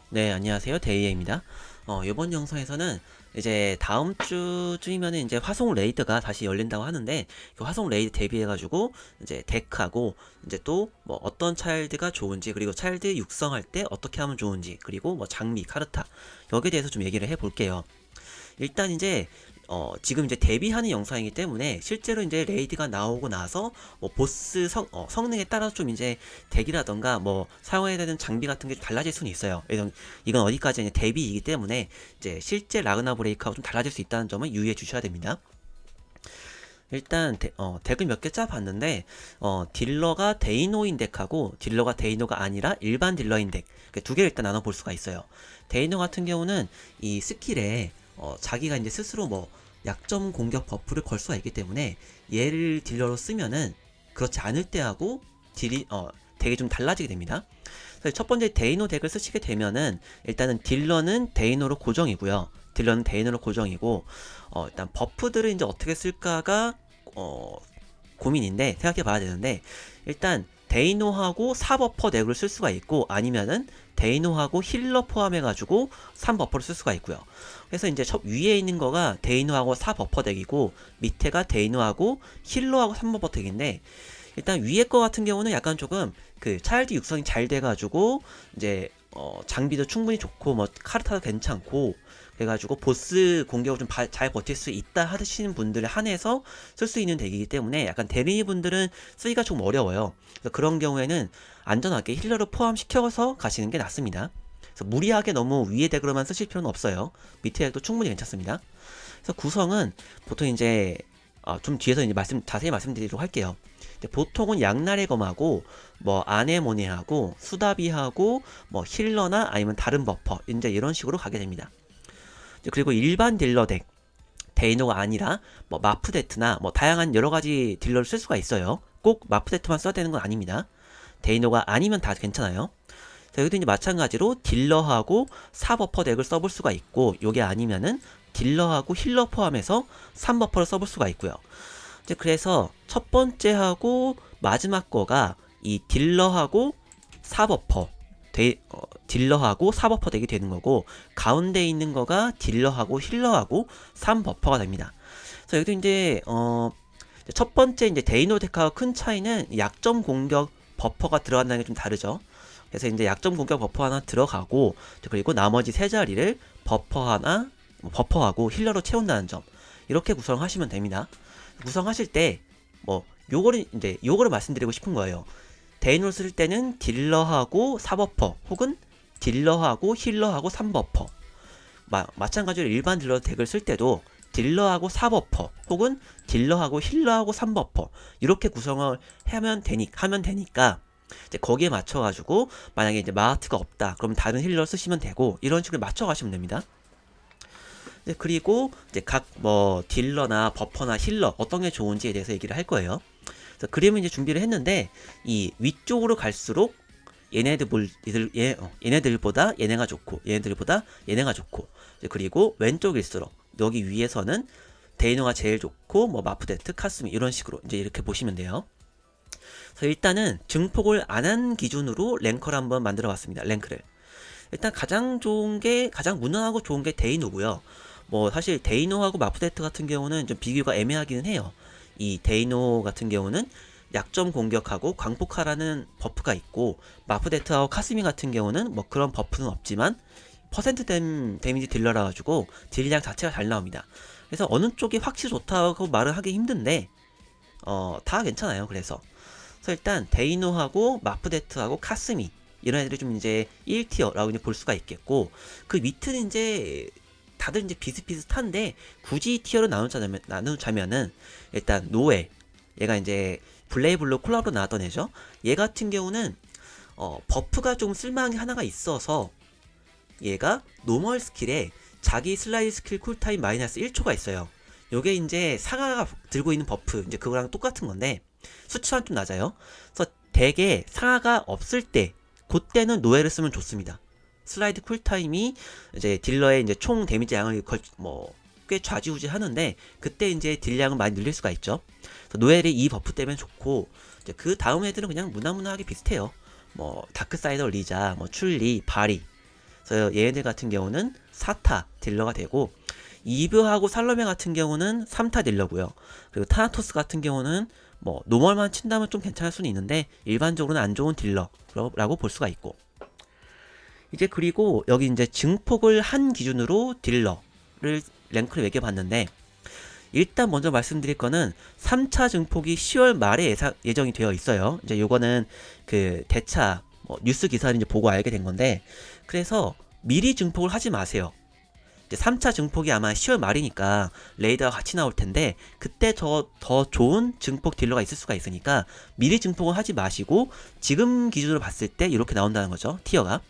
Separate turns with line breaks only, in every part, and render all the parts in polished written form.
네, 안녕하세요. 데이에입니다. 이번 영상에서는 이제 다음 주쯤이면은 이제 화성 레이드가 다시 열린다고 하는데, 그 화성 레이드 대비해가지고 이제 덱하고 이제 또 뭐 어떤 차일드가 좋은지, 그리고 차일드 육성할 때 어떻게 하면 좋은지, 그리고 뭐 장비, 카르타, 여기에 대해서 좀 얘기를 해볼게요. 일단 이제 지금 이제 데뷔하는 영상이기 때문에 실제로 이제 레이드가 나오고 나서 뭐 보스 성능에 따라서 좀 이제 덱이라던가 뭐 사용해야 되는 장비 같은 게 좀 달라질 수는 있어요. 이건 어디까지 이제 데뷔이기 때문에 이제 실제 라그나 브레이크하고 좀 달라질 수 있다는 점을 유의해 주셔야 됩니다. 일단 덱을 몇 개 짜봤는데 딜러가 데이노인 덱하고 딜러가 데이노가 아니라 일반 딜러인 덱, 두 개를 일단 나눠 볼 수가 있어요. 데이노 같은 경우는 이 스킬에 자기가 이제 스스로 뭐 약점 공격 버프를 걸 수가 있기 때문에 얘를 딜러로 쓰면은 그렇지 않을 때하고 덱이 좀 달라지게 됩니다. 그래서 첫 번째 데이노 덱을 쓰시게 되면은 일단은 딜러는 데이노로 고정이고요. 딜러는 데이노로 고정이고 일단 버프들을 이제 어떻게 쓸까가 고민인데 생각해 봐야 되는데, 일단 데이노하고 4버퍼 덱을 쓸 수가 있고 아니면은 데이노하고 힐러 포함해 가지고 3버퍼를 쓸 수가 있고요. 그래서 이제 첫 위에 있는 거가 데이노하고 4버퍼 덱이고 밑에가 데이노하고 힐러하고 3버퍼 덱인데, 일단 위에 거 같은 경우는 약간 조금 그 차일드 육성이 잘 돼가지고 이제 장비도 충분히 좋고 뭐 카르타도 괜찮고 그래가지고 보스 공격을 좀 잘 버틸 수 있다 하시는 분들에 한해서 쓸 수 있는 덱이기 때문에 약간 대리니 분들은 쓰기가 좀 어려워요. 그래서 그런 경우에는 안전하게 힐러를 포함시켜서 가시는 게 낫습니다. 그래서 무리하게 너무 위에 덱으로만 쓰실 필요는 없어요. 밑에 덱도 충분히 괜찮습니다. 그래서 구성은 보통 이제 좀 뒤에서 이제 자세히 말씀드리도록 할게요. 보통은 양날의 검하고 뭐 아네모네하고 수다비하고 뭐 힐러나 아니면 다른 버퍼 이제 이런 식으로 가게 됩니다. 그리고 일반 딜러 덱 데이노가 아니라 뭐 마프데트나 뭐 다양한 여러 가지 딜러를 쓸 수가 있어요. 꼭 마프데트만 써야 되는 건 아닙니다. 데이노가 아니면 다 괜찮아요. 자, 여기도 이제 마찬가지로 딜러하고 4버퍼 덱을 써볼 수가 있고, 요게 아니면은 딜러하고 힐러 포함해서 3버퍼를 써볼 수가 있고요. 이제 그래서 첫 번째하고 마지막 거가 이 딜러하고 4버퍼 딜러하고 4버퍼 덱이 되는 거고, 가운데 있는 거가 딜러하고 힐러하고 3버퍼가 됩니다. 그래서 여기도 이제 첫 번째 이제 데이노 덱하고 큰 차이는 약점 공격 버퍼가 들어간다는 게 좀 다르죠. 그래서 이제 약점 공격 버퍼 하나 들어가고, 그리고 나머지 세 자리를 버퍼 하나 버퍼하고 힐러로 채운다는 점, 이렇게 구성하시면 됩니다. 구성하실 때 뭐 요거를 말씀드리고 싶은 거예요. 데이노를 쓸 때는 딜러하고 4버퍼 혹은 딜러하고 힐러하고 3버퍼, 마찬가지로 일반 딜러 덱을 쓸 때도 딜러하고 4버퍼 혹은 딜러하고 힐러하고 3버퍼 이렇게 구성을 하면 되니까 이제 거기에 맞춰가지고 만약에 이제 마하트가 없다 그러면 다른 힐러 쓰시면 되고, 이런 식으로 맞춰가시면 됩니다. 그리고 이제 각 뭐 딜러나 버퍼나 힐러 어떤 게 좋은지에 대해서 얘기를 할 거예요. 그래서 그림을 이제 준비를 했는데, 이 위쪽으로 갈수록 얘네들보다 얘네가 좋고 얘네들보다 얘네가 좋고, 그리고 왼쪽일수록 여기 위에서는 데이노가 제일 좋고 뭐 마프데트, 카스미 이런 식으로 이제 이렇게 보시면 돼요. 그래서 일단은 증폭을 안 한 기준으로 랭커를 한번 만들어 봤습니다. 랭크를 일단 가장 무난하고 좋은 게 데이노고요. 뭐 사실 데이노하고 마프데트 같은 경우는 좀 비교가 애매하기는 해요. 이 데이노 같은 경우는 약점 공격하고 광폭하라는 버프가 있고, 마프데트하고 카스미 같은 경우는 뭐 그런 버프는 없지만 퍼센트 데미지 딜러라 가지고 딜량 자체가 잘 나옵니다. 그래서 어느 쪽이 확실히 좋다고 말을 하기 힘든데 다 괜찮아요. 그래서 일단 데이노하고 마프데트하고 카스미 이런 애들이 좀 이제 1티어라고 이제 볼 수가 있겠고, 그 밑은 이제 다들 이제 비슷비슷한데 굳이 티어로 나누자면은 일단 노에, 얘가 이제 블레이블로 콜라보로 나왔던 애죠. 얘 같은 경우는 버프가 좀 쓸만한 게 하나가 있어서 얘가 노멀 스킬에 자기 슬라이드 스킬 쿨타임 마이너스 1초가 있어요. 요게 이제 상하가 들고 있는 버프 이제 그거랑 똑같은 건데 수치만 좀 낮아요. 그래서 대개 상하가 없을 때 그때는 노예를 쓰면 좋습니다. 슬라이드 쿨타임이 이제 딜러의 이제 총 데미지 양을 꽤 좌지우지 하는데, 그때 이제 딜량을 많이 늘릴 수가 있죠. 그래서 노엘이 이 버프 때문에 좋고, 이제 그 다음 애들은 그냥 무난무난하게 비슷해요. 뭐 다크사이더 리자, 뭐 출리, 바리. 그래서 얘네들 같은 경우는 4타 딜러가 되고, 이브하고 살로메 같은 경우는 3타 딜러고요. 그리고 타나토스 같은 경우는 뭐 노멀만 친다면 좀 괜찮을 수는 있는데 일반적으로는 안 좋은 딜러라고 볼 수가 있고, 이제 그리고 여기 이제 증폭을 한 기준으로 딜러를 랭크를 매겨봤는데, 일단 먼저 말씀드릴 거는 3차 증폭이 10월 말에 예정이 되어 있어요. 이제 요거는 그 대차 뉴스 기사를 이제 보고 알게 된 건데, 그래서 미리 증폭을 하지 마세요. 이제 3차 증폭이 아마 10월 말이니까 레이더가 같이 나올 텐데, 그때 더 좋은 증폭 딜러가 있을 수가 있으니까 미리 증폭을 하지 마시고 지금 기준으로 봤을 때 이렇게 나온다는 거죠, 티어가.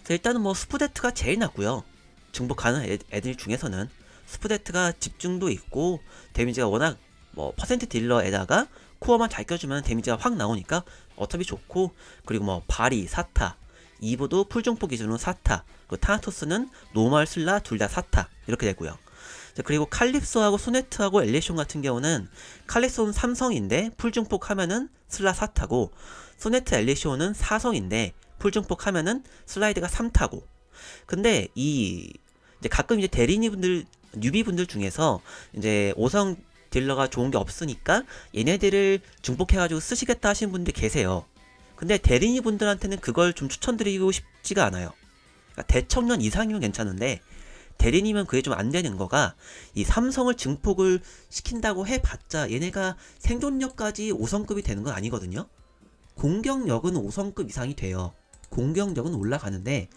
그래서 일단은 뭐 스푸데트가 제일 낫고요. 증폭하는 애들 중에서는 스푸데트가 집중도 있고 데미지가 워낙 뭐 퍼센트 딜러에다가 코어만 잘 껴주면 데미지가 확 나오니까 어차피 좋고, 그리고 뭐 바리 4타, 이브도 풀증폭 기준으로 4타, 그리고 타나토스는 노멀 슬라 둘 다 4타 이렇게 되고요. 그리고 칼립소하고 소네트하고 엘리시온 같은 경우는 칼립소는 3성인데 풀증폭 하면은 슬라 4타고, 소네트 엘리시온은 4성인데 풀증폭 하면은 슬라이드가 3타고. 근데 이제 가끔 이제 대리니분들 뉴비분들 중에서 이제 5성 딜러가 좋은 게 없으니까 얘네들을 중복해가지고 쓰시겠다 하시는 분들이 계세요. 근데 대리니 분들한테는 그걸 좀 추천드리고 싶지가 않아요. 그러니까 대청년 이상이면 괜찮은데 대리니면 그게 좀 안 되는 거가, 이 삼성을 증폭을 시킨다고 해봤자 얘네가 생존력까지 5성급이 되는 건 아니거든요. 공격력은 5성급 이상이 돼요. 공격력은 올라가는데,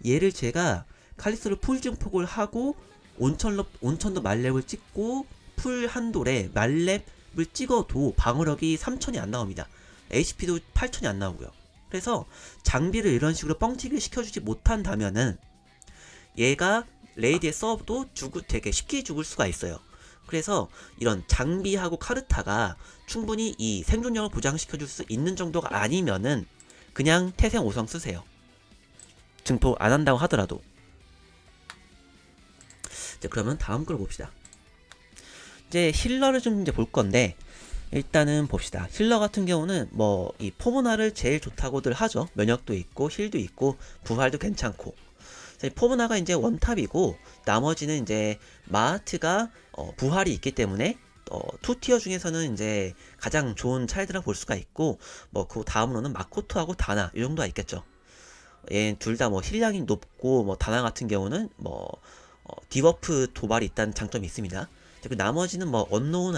얘를 제가 칼리스를 풀 증폭을 하고 온천도 말렙을 찍고 풀 한돌에 말렙을 찍어도 방어력이 3000이 안 나옵니다. HP도 8000이 안 나오고요. 그래서 장비를 이런 식으로 뻥튀기 시켜주지 못한다면은 얘가 레이드에 써도 되게 쉽게 죽을 수가 있어요. 그래서 이런 장비하고 카르타가 충분히 이 생존력을 보장시켜줄 수 있는 정도가 아니면은 그냥 태생 5성 쓰세요. 증폭 안 한다고 하더라도. 이제 그러면 다음 걸 봅시다. 이제 힐러를 좀 이제 볼 건데, 일단은 봅시다. 힐러 같은 경우는 뭐 이 포브나를 제일 좋다고들 하죠. 면역도 있고 힐도 있고 부활도 괜찮고. 포브나가 이제 원탑이고, 나머지는 이제 마하트가 부활이 있기 때문에 2티어 중에서는 이제 가장 좋은 차이드라 볼 수가 있고, 뭐 그 다음으로는 마코토하고 다나 이 정도가 있겠죠. 얘 둘 다 뭐 힐량이 높고, 뭐 다나 같은 경우는 뭐 디버프 도발이 있다는 장점이 있습니다. 그 나머지는 뭐 언노운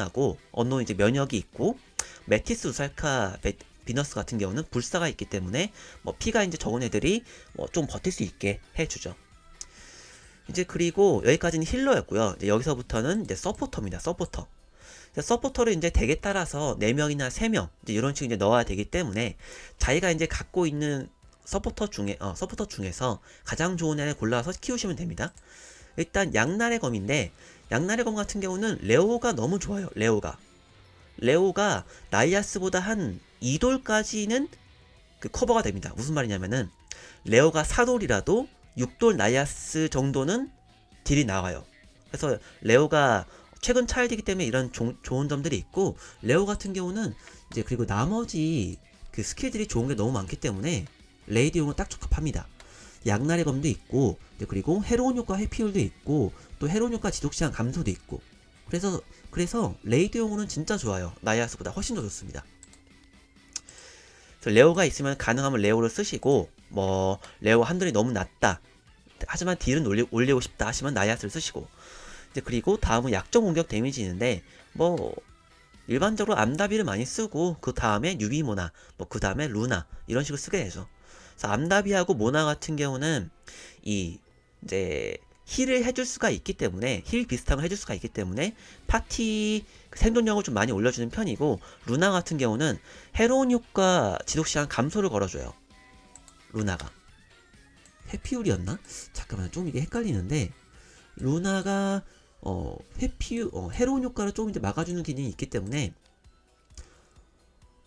이제 면역이 있고, 메티스 우살카 비너스 같은 경우는 불사가 있기 때문에 뭐 피가 이제 적은 애들이 좀 버틸 수 있게 해주죠. 이제 그리고 여기까지는 힐러였고요. 이제 여기서부터는 이제 서포터입니다. 서포터를 이제 덱에 따라서 4명이나 3명 이제 이런 식으로 이제 넣어야 되기 때문에 자기가 이제 갖고 있는 서포터 중에서 가장 좋은 애를 골라서 키우시면 됩니다. 일단 양날의 검인데, 양날의 검 같은 경우는 레오가 너무 좋아요. 레오가 나이아스보다 한 2돌까지는 그 커버가 됩니다. 무슨 말이냐면은 레오가 4돌이라도 6돌 나이아스 정도는 딜이 나와요. 그래서 레오가 최근 차일드이기 때문에 이런 좋은 점들이 있고, 레오 같은 경우는 이제 그리고 나머지 그 스킬들이 좋은 게 너무 많기 때문에 레이드용은 딱 적합합니다. 양날의 검도 있고, 그리고 헤로온 효과 회피율도 있고, 또 헤로온 효과 지속시간 감소도 있고, 그래서 레이드용으로는 진짜 좋아요. 나이아스보다 훨씬 더 좋습니다. 그래서 레오가 있으면 가능하면 레오를 쓰시고, 뭐 레오 한돌이 너무 낮다 하지만 딜은 올리고 싶다 하시면 나이아스를 쓰시고, 이제 그리고 다음은 약점 공격 데미지인데, 뭐 일반적으로 암다비를 많이 쓰고 그 다음에 유비모나, 뭐 그 다음에 루나 이런 식으로 쓰게 되죠. 그래서 암다비하고 모나 같은 경우는 이제 힐을 해줄 수가 있기 때문에, 힐 비슷한 걸 해줄 수가 있기 때문에 파티 생존력을 좀 많이 올려주는 편이고, 루나 같은 경우는 헤로온 효과 지속시간 감소를 걸어줘요. 루나가 회피율이었나? 잠깐만, 좀 이게 헷갈리는데, 루나가 헤로온 효과를 좀 이제 막아주는 기능이 있기 때문에,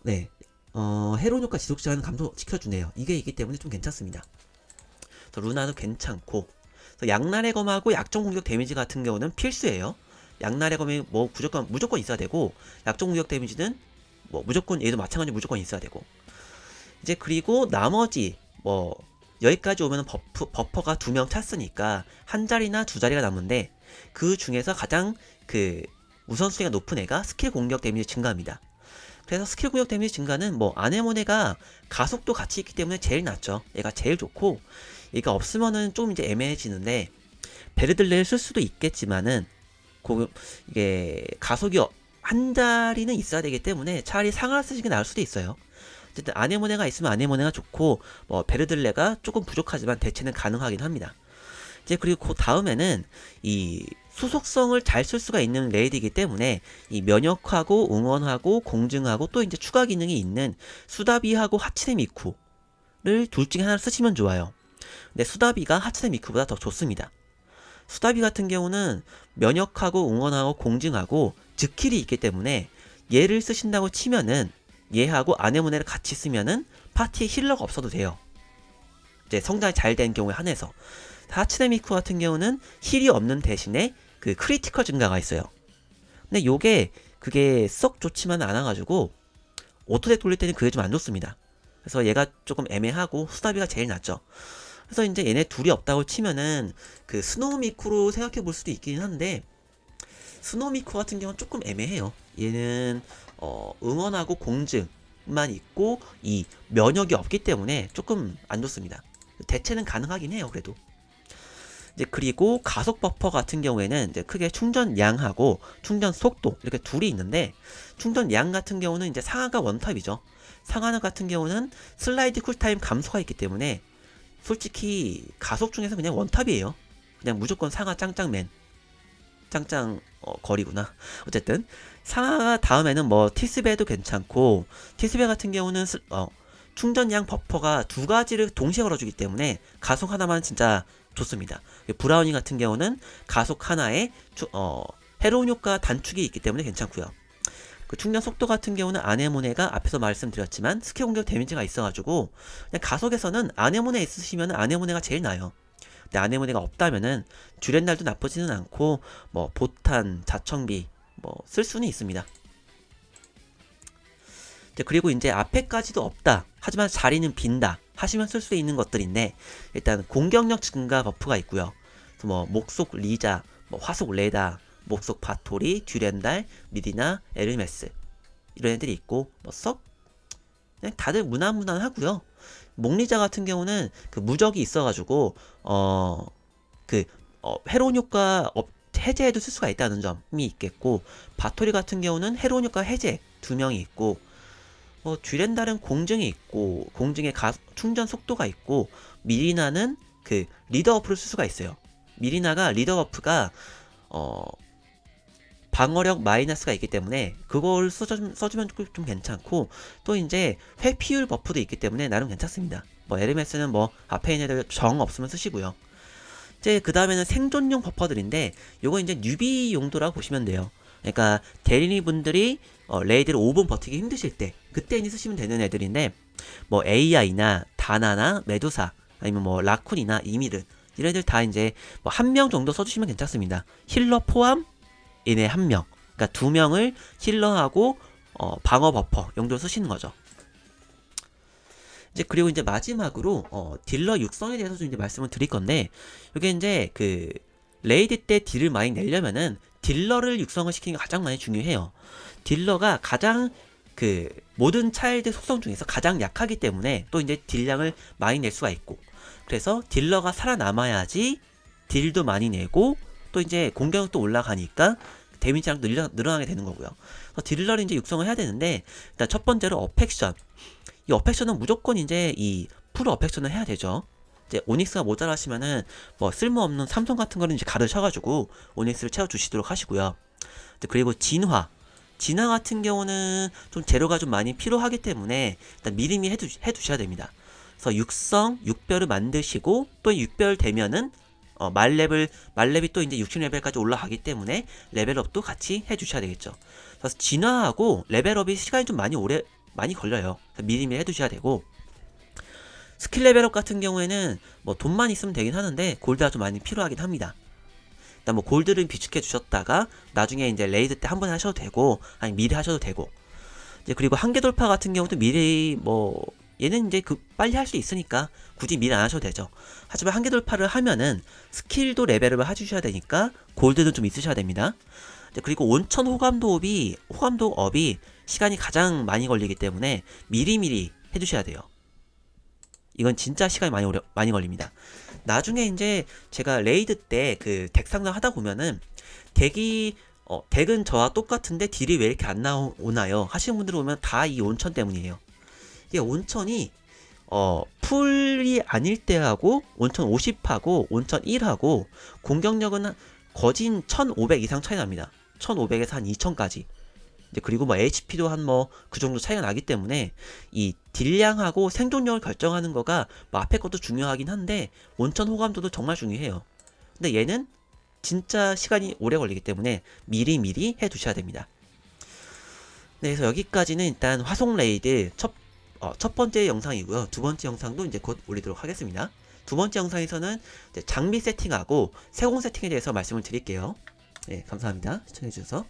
네, 헤로온 효과 지속시간 감소시켜주네요. 이게 있기 때문에 좀 괜찮습니다. 그래서 루나도 괜찮고, 양날의 검하고 약점 공격 데미지 같은 경우는 필수예요. 양날의 검이 뭐 무조건 있어야 되고, 약점 공격 데미지는 뭐 무조건, 얘도 마찬가지로 무조건 있어야 되고. 이제 그리고 나머지 뭐 여기까지 오면 버퍼가 2명 찼으니까 한 자리나 두 자리가 남은데 그 중에서 가장 그 우선순위가 높은 애가 스킬 공격 데미지 증가합니다. 그래서 스킬 공격 데미지 증가는 뭐 아네모네가 가속도 같이 있기 때문에 제일 낫죠. 얘가 제일 좋고 얘가 없으면은 좀 이제 애매해지는데 베르들레를 쓸 수도 있겠지만은 이게 가속이 한 자리는 있어야 되기 때문에 차라리 상하를 쓰시는 게 나을 수도 있어요. 어쨌든 아네모네가 있으면 아네모네가 좋고 뭐 베르들레가 조금 부족하지만 대체는 가능하긴 합니다. 이제 그리고 그 다음에는 이 수속성을 잘 쓸 수가 있는 레이드이기 때문에 이 면역하고 응원하고 공증하고 또 이제 추가 기능이 있는 수다비하고 하츠네 미쿠를 둘 중에 하나를 쓰시면 좋아요. 근데 수다비가 하츠네 미쿠보다 더 좋습니다. 수다비 같은 경우는 면역하고 응원하고 공증하고 즈킬이 있기 때문에 얘를 쓰신다고 치면은 얘하고 아네모네를 같이 쓰면은 파티에 힐러가 없어도 돼요. 이제 성장이 잘 된 경우에 한해서. 하츠네 미쿠 같은 경우는 힐이 없는 대신에 그 크리티컬 증가가 있어요. 근데 그게 썩 좋지만은 않아가지고 오토덱 돌릴 때는 그게 좀 안 좋습니다. 그래서 얘가 조금 애매하고 수다비가 제일 낫죠. 그래서 이제 얘네 둘이 없다고 치면은 그 스노우 미쿠로 생각해 볼 수도 있긴 한데 스노우 미쿠 같은 경우는 조금 애매해요. 얘는 응원하고 공증만 있고 이 면역이 없기 때문에 조금 안 좋습니다. 대체는 가능하긴 해요. 그래도 이제 그리고 가속 버퍼 같은 경우에는 이제 크게 충전 양하고 충전 속도 이렇게 둘이 있는데 충전 양 같은 경우는 이제 상하가 원탑이죠. 상하 같은 경우는 슬라이드 쿨타임 감소가 있기 때문에 솔직히 가속 중에서 그냥 원탑이에요. 그냥 무조건 상하 짱짱맨 짱짱 거리구나. 어쨌든 상하 다음에는 뭐 티스베도 괜찮고 티스베 같은 경우는 충전량 버퍼가 두 가지를 동시에 걸어주기 때문에 가속 하나만 진짜 좋습니다. 브라우니 같은 경우는 가속 하나에 헤로운 효과 단축이 있기 때문에 괜찮고요. 그 충전 속도 같은 경우는 아네모네가 앞에서 말씀드렸지만 스킬 공격 데미지가 있어가지고 그냥 가속에서는 아네모네 있으시면 아네모네가 제일 나아요. 근데 아네모네가 없다면은 듀렌날도 나쁘지는 않고 뭐 보탄, 자청비 뭐 쓸 수는 있습니다. 그리고 이제 앞에까지도 없다 하지만 자리는 빈다 하시면 쓸 수 있는 것들인데 일단 공격력 증가 버프가 있고요. 뭐 목속 리자, 뭐 화속 레다, 목속 바토리, 듀렌달, 미디나, 에르메스 이런 애들이 있고 뭐 썩 그냥 다들 무난무난하고요. 목리자 같은 경우는 그 무적이 있어가지고 헤로운 효과 해제에도 쓸 수가 있다는 점이 있겠고 바토리 같은 경우는 헤로운 효과 해제 2명이 있고 듀렌달은 공증이 있고 공증의 충전 속도가 있고 미리나는 그 리더 버프를 쓸 수가 있어요. 미리나가 리더 버프가 방어력 마이너스가 있기 때문에 그걸 써주면 좀 괜찮고 또 이제 회피율 버프도 있기 때문에 나름 괜찮습니다. 뭐 에르메스는 뭐 앞에 있는 애들 정 없으면 쓰시고요. 이제 그 다음에는 생존용 버퍼들인데 요거 이제 뉴비 용도라고 보시면 돼요. 그러니까 대리니 분들이 레이드를 5분 버티기 힘드실 때 그때 쓰시면 되는 애들인데 뭐 AI나 다나나 메두사 아니면 뭐 라쿤이나 이미르 이런 애들 다 이제 뭐 1명 정도 써주시면 괜찮습니다. 힐러 포함 얘네 1명 그러니까 2명을 힐러하고 방어 버퍼 용도로 쓰시는 거죠. 이제 그리고 이제 마지막으로 딜러 육성에 대해서 좀 이제 말씀을 드릴 건데 이게 이제 그 레이드 때 딜을 많이 내려면은 딜러를 육성을 시키는 게 가장 많이 중요해요. 딜러가 가장 그 모든 차일드 속성 중에서 가장 약하기 때문에 또 이제 딜량을 많이 낼 수가 있고 그래서 딜러가 살아남아야지 딜도 많이 내고 또 이제 공격력도 올라가니까 데미지랑 늘어나게 되는 거고요. 그래서 딜러를 이제 육성을 해야 되는데 일단 첫 번째로 어펙션. 이 어펙션은 무조건 이제 이 풀 어펙션을 해야 되죠. 이제 오닉스가 모자라시면은 뭐 쓸모없는 삼성 같은 거는 이제 가르쳐가지고 오닉스를 채워주시도록 하시고요. 그리고 진화 같은 경우는 좀 재료가 좀 많이 필요하기 때문에 일단 미리미 해두셔야 됩니다. 그래서 육성, 육별을 만드시고 또 육별 되면은 말렙이 또 이제 60레벨까지 올라가기 때문에 레벨업도 같이 해주셔야 되겠죠. 그래서 진화하고 레벨업이 시간이 좀 많이 걸려요. 미리미리 해두셔야 되고 스킬 레벨업 같은 경우에는 뭐 돈만 있으면 되긴 하는데 골드가 좀 많이 필요하긴 합니다. 일단 뭐 골드를 비축해 주셨다가 나중에 이제 레이드 때 한 번에 하셔도 되고 아니 미리 하셔도 되고 이제 그리고 한계 돌파 같은 경우도 미리 뭐 얘는 이제 빨리 할 수 있으니까 굳이 미리 안 하셔도 되죠. 하지만 한계 돌파를 하면은 스킬도 레벨업을 해주셔야 되니까 골드는 좀 있으셔야 됩니다. 그리고 온천 호감도업이 시간이 가장 많이 걸리기 때문에 미리미리 해두셔야 돼요. 이건 진짜 시간이 많이 걸립니다. 나중에 이제 제가 레이드 때 그 덱 상담 하다 보면은 덱은 저와 똑같은데 딜이 왜 이렇게 안 나오나요? 하시는 분들 보면 다 이 온천 때문이에요. 이게 온천이 풀이 아닐 때하고 온천 50하고 온천 1하고 공격력은 거진 1500 이상 차이 납니다. 1500에서 한 2000까지. 그리고 뭐 HP도 한 뭐 그 정도 차이가 나기 때문에 이 딜량하고 생존력을 결정하는 거가 뭐 앞에 것도 중요하긴 한데 온천 호감도도 정말 중요해요. 근데 얘는 진짜 시간이 오래 걸리기 때문에 미리 해 두셔야 됩니다. 네, 그래서 여기까지는 일단 화송 레이드 첫 번째 영상이고요. 두 번째 영상도 이제 곧 올리도록 하겠습니다. 두 번째 영상에서는 이제 장비 세팅하고 세공 세팅에 대해서 말씀을 드릴게요. 네, 감사합니다. 시청해주셔서.